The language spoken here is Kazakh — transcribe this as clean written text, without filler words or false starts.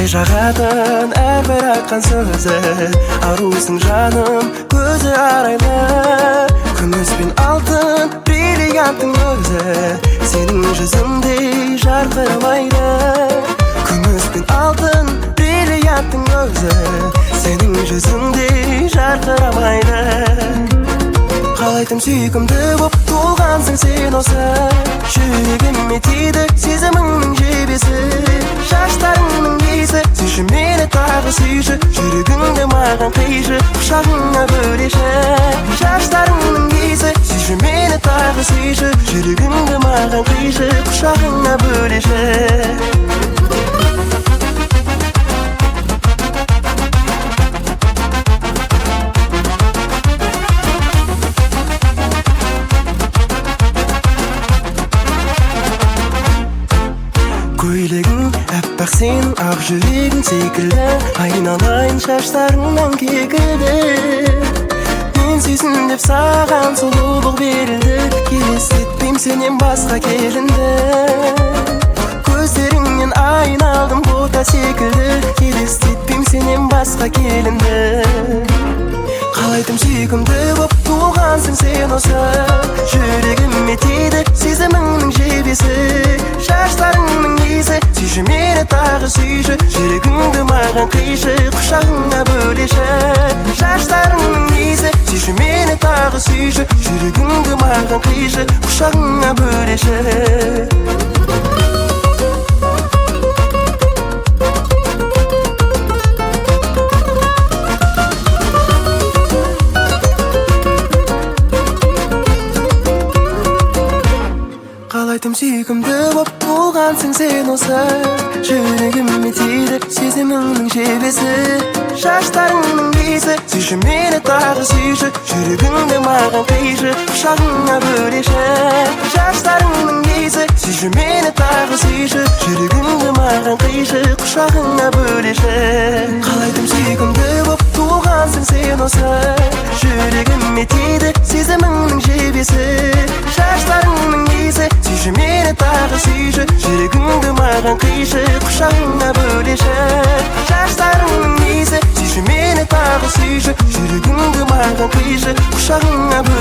жағатын әрбір айтқан сөзі арусың жаным көзі арайлы күміс пен алтын бриллианттың өзі сенің жүзіңдей жарқырамайды күміс пен алтын бриллианттың өзі сенің жүзіңдей жарқырамайды қалайтым сүйкімді боп туғансың сен осы жүрегіме тиді сезіміңнің жебесі шаштарыңның иісі сүйші мені тағы сүйші жүрегіңді маған қишы құшағыңа бөлеші шаштарыңның иісі сүйші мені тағы сүйші жүрегіңді маған қишы құшағыңа бөлеші көйлегің әппақ сенің ақ жүрегің секілді айналайын шаштарыңнан кекілді мен сүйсін деп саған сұлулық берілді елестетпеймін сенен басқа келінді көздеріңнен айналдым бота секілді елестетпеймін сенен басқа келінді қалайтым сүйкімді боп туғансың сен осы жүрегіме тиді сезіміңнің жебесі шаштарыңның иісі сүйші мені тағы сүйші жүрегіңді маған қишы құшағыңа бөлеші шаштарыңның иісі сүйші мені тағы сүйші жүрегіңді маған қишы құшағыңа бөлеші қалайтым сүйкімді боп туғансың сен осы жүрегіме тиді сезіміңнің жебесі шаштарыңның иісі сүйші мені тағы сүйші жүрегіңді маған қишы құшағыңа бөлеші шаштарыңның иісі сүйші мені тағы сүйші жүрегіңді маған қишы құшағыңа бөлеші қалайтым сүйкімді боп туғансың сен осы жүрегіме тиді сезіміңнің жебесі шаштарыңның иісі сүйші мені тағы сүйші жүрегіңді маған қишы құшағыңа бөлеші шаштарыңның иісі сүйші мені тағы сүйші жүрегіңді маған қишы құшағыңа бөлеші